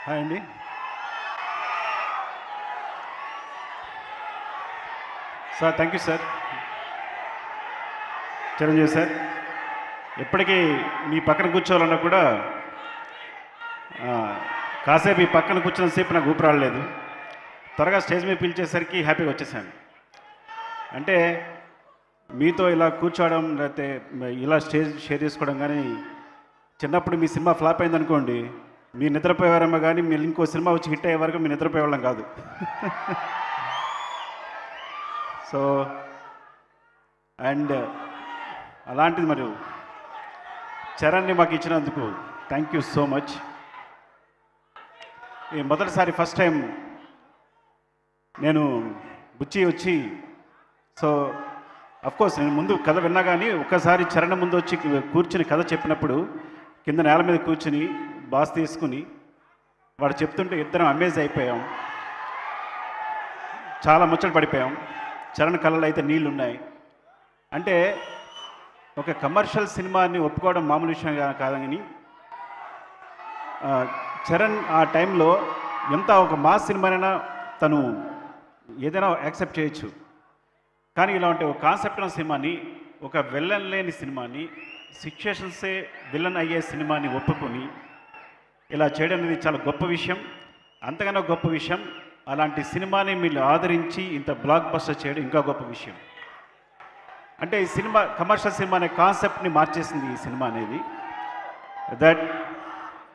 Hi అండి. Sir thank you sir. Chiranjeevi sir, ఎప్పటికీ మీ పక్కన కూర్చోవాలన్నా కూడా కాసేపు ఈ పక్కన కూర్చున్నంతసేపు నాకు ఊపిరి రాలేదు. త్వరగా స్టేజ్ మీద పిలిచేసరికి హ్యాపీగా వచ్చేసాను. అంటే మీతో ఇలా కూర్చోవడం లేకపోతే ఇలా స్టేజ్ షేర్ చేసుకోవడం కానీ, చిన్నప్పుడు మీ సినిమా ఫ్లాప్ అయిందనుకోండి, మీరు నిద్రపోయేవారేమో కానీ మీరు ఇంకో సినిమా వచ్చి హిట్ అయ్యే వరకు మీరు నిద్రపోయేవాళ్ళం కాదు. సో అండ్ అలాంటిది మరి చరణ్ని మాకు ఇచ్చినందుకు థ్యాంక్ యూ సో మచ్. ఈ మొదటిసారి ఫస్ట్ టైం నేను బుచ్చి వచ్చి, సో అఫ్కోర్స్ నేను ముందు కథ విన్నా కానీ ఒక్కసారి చరణ్ ముందు వచ్చి కూర్చుని కథ చెప్పినప్పుడు కింద నేల మీద కూర్చుని బాస్ తీసుకుని వాడు చెప్తుంటే ఇద్దరం అమేజ్ అయిపోయాం, చాలా ముచ్చట పడిపోయాం. చరణ్ కళ్ళలో అయితే నీళ్ళు ఉన్నాయి. అంటే ఒక కమర్షియల్ సినిమాని ఒప్పుకోవడం మామూలు విషయం కాదని, చరణ్ ఆ టైంలో ఎంత ఒక మాస్ సినిమానైనా తను ఏదైనా యాక్సెప్ట్ చేయొచ్చు, కానీ ఇలాంటి ఒక కాన్సెప్ట్ ఉన్న సినిమాని, ఒక విలన్ లేని సినిమాని, సిచ్యుయేషన్సే విలన్ అయ్యే సినిమాని ఒప్పుకొని ఇలా చేయడం అనేది చాలా గొప్ప విషయం. అంతకన్నా గొప్ప విషయం అలాంటి సినిమాని మీరు ఆదరించి ఇంత బ్లాక్ బస్టర్ చేయడం ఇంకా గొప్ప విషయం. అంటే ఈ సినిమా కమర్షియల్ సినిమా అనే కాన్సెప్ట్ని మార్చేసింది ఈ సినిమా అనేది.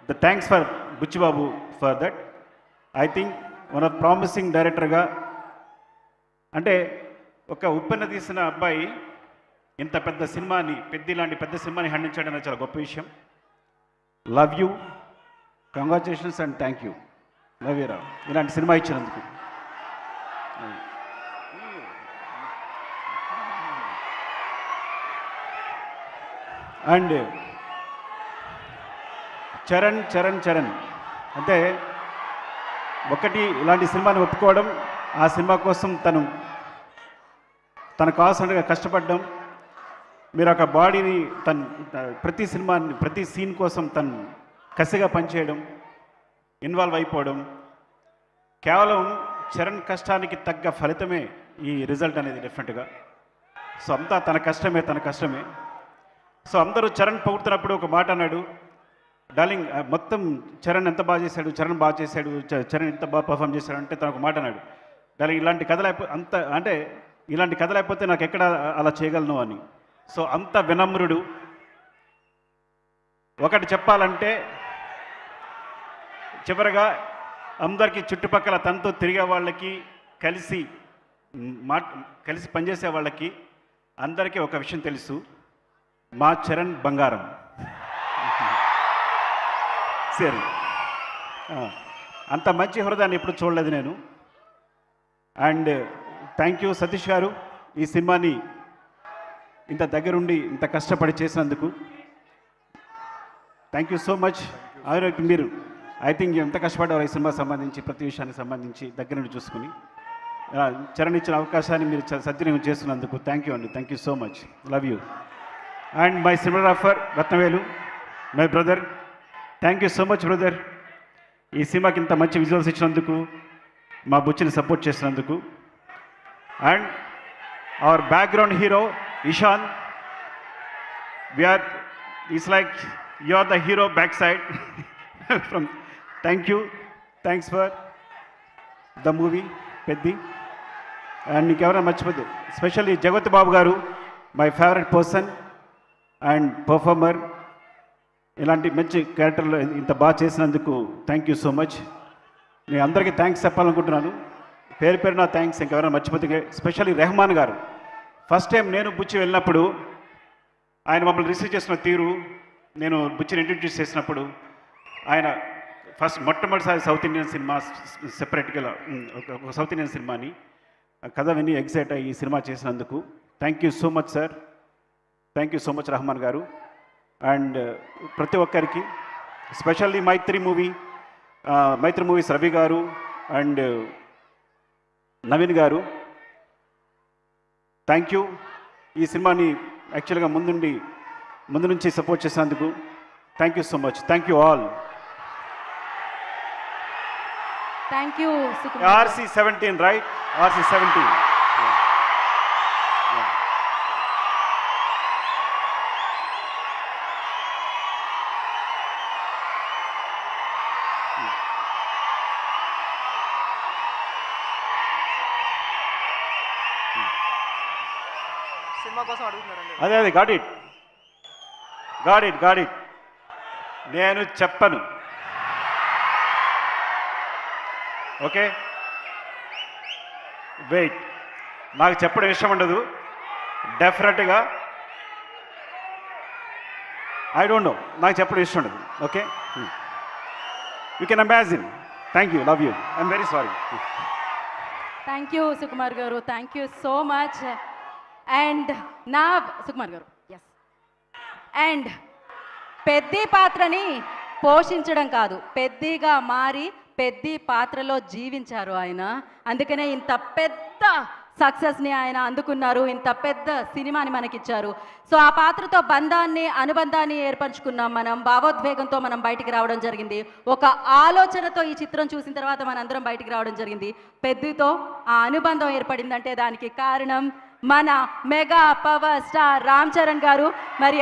The thanks for Buchibabu for that. I think one of promising డైరెక్టర్గా, అంటే ఒక ఉప్పెన తీసిన అబ్బాయి ఇంత పెద్ద సినిమాని, ఇలాంటి పెద్ద సినిమాని హ్యాండిల్ చేయడం అనేది చాలా గొప్ప విషయం. Love you, congratulations and thank you. Love you రా, ఇలాంటి సినిమా ఇచ్చినందుకు. అండ్ చరణ్ చరణ్ చరణ్ అంటే ఒకటి ఇలాంటి సినిమాని ఒప్పుకోవడం, ఆ సినిమా కోసం తనకు కావాల్సినట్టుగా కష్టపడడం, మీరు ఒక బాడీని ప్రతి సినిమాని ప్రతి సీన్ కోసం తను కసిగా పనిచేయడం, ఇన్వాల్వ్ అయిపోవడం, కేవలం చరణ్ కష్టానికి తగ్గ ఫలితమే ఈ రిజల్ట్ అనేది డెఫినెట్గా. సో అంతా తన కష్టమే. సో అందరూ చరణ్ పొగుడుతున్నప్పుడు ఒక మాట అన్నాడు, డార్లింగ్ మొత్తం చరణ్ ఎంత బాగా చేశాడు, చరణ్ ఎంత బాగా పర్ఫామ్ చేశాడు అంటే తను ఒక మాట అన్నాడు, డార్లింగ్ ఇలాంటి కథ లేకపోతే నాకు ఎక్కడ అలా చేయగలను అని. సో అంత వినమ్రుడు. ఒకటి చెప్పాలంటే, చివరగా అందరికీ చుట్టుపక్కల తనతో తిరిగే వాళ్ళకి, కలిసి పనిచేసే వాళ్ళకి అందరికీ ఒక విషయం తెలుసు, మా చరణ్ బంగారం. సరే, అంత మంచి హృదయాన్ని ఎప్పుడు చూడలేదు నేను. అండ్ థ్యాంక్ యూ సతీష్ గారు, ఈ సినిమాని ఇంత దగ్గరుండి ఇంత కష్టపడి చేసినందుకు థ్యాంక్ యూ సో మచ్. మీరు ఐ థింక్ ఎంత కష్టపడ్డారు ఈ సినిమా సంబంధించి, ప్రతి విషయానికి సంబంధించి దగ్గర నుండి చూసుకుని చరణ్ ఇచ్చిన అవకాశాన్ని మీరు సద్వినియోగం చేస్తున్నందుకు థ్యాంక్ యూ అండి. Thank you so much. Love you. And my cinematographer Rathnavelu, my brother, thank you so much brother. ఈ సినిమాకి ఇంత మంచి విజువల్స్ ఇచ్చినందుకు, మా బుచ్చిని సపోర్ట్ చేసినందుకు. And our background hero Ishaan, it's like you are the hero backside. From thanks for the movie Peddi. And నీకెవరైనా మర్చిపోతే specially జగత్ బాబు గారు, my favourite person and performer. ఇలాంటి మంచి క్యారెక్టర్లో ఇంత బాగా చేసినందుకు థ్యాంక్ యూ సో మచ్. నేను అందరికీ థ్యాంక్స్ చెప్పాలనుకుంటున్నాను, పేరు నా థ్యాంక్స్. ఇంకెవరైనా మర్చిపోతే స్పెషల్లీ రెహమాన్ గారు, ఫస్ట్ టైం నేను బుచ్చి వెళ్ళినప్పుడు ఆయన మమ్మల్ని రిసీవ్ చేసిన తీరు, నేను బుచ్చిని ఇంట్రడ్యూస్ చేసినప్పుడు, ఆయన మొట్టమొదటిసారి సౌత్ ఇండియన్ సినిమా సెపరేట్గా ఒక సౌత్ ఇండియన్ సినిమాని కథ విని ఎగ్జైట్ అయ్యి ఈ సినిమా చేసినందుకు thank you so much sir. Thank you so much Rahman garu. And ప్రతి ఒక్కరికి, స్పెషల్లీ మైత్రి మూవీస్ రవి గారు అండ్ నవీన్ గారు, థ్యాంక్ యూ. ఈ సినిమాని యాక్చువల్గా ముందు నుంచి సపోర్ట్ చేసినందుకు thank you so much. Thank you all. Thank you Sukumar. RC17, right? RC17. Yeah. Yeah. Cinema కోసం అడుగుతున్నారండి. అదే గాట్ ఇట్. నేను చెప్పను. Okay, wait. నాకు చెప్పడం ఇష్టం ఉండదు డెఫినెట్గా. ఐ డోంట్ నో, నాకు చెప్పడం ఇష్టం ఉండదు. Okay, you can imagine. Thank you, love you, I'm very sorry. Thank you Sukumar garu, thank you so much. And నా సుకుమార్ గారు, ఎస్. అండ్ పెద్ది పాత్రని పోషించడం కాదు, పెద్దిగా మారి పెద్ది పాత్రలో జీవించారు ఆయన. అందుకనే ఇంత పెద్ద సక్సెస్ని ఆయన అందుకున్నారు, ఇంత పెద్ద సినిమాని మనకిచ్చారు. సో ఆ పాత్రతో అనుబంధాన్ని ఏర్పరచుకున్నాం మనం. భావోద్వేగంతో మనం బయటికి రావడం జరిగింది. ఒక ఆలోచనతో ఈ చిత్రం చూసిన తర్వాత మనందరం బయటికి రావడం జరిగింది. పెద్దితో ఆ అనుబంధం ఏర్పడిందంటే దానికి కారణం మన mega power star Ram Charan గారు. మరి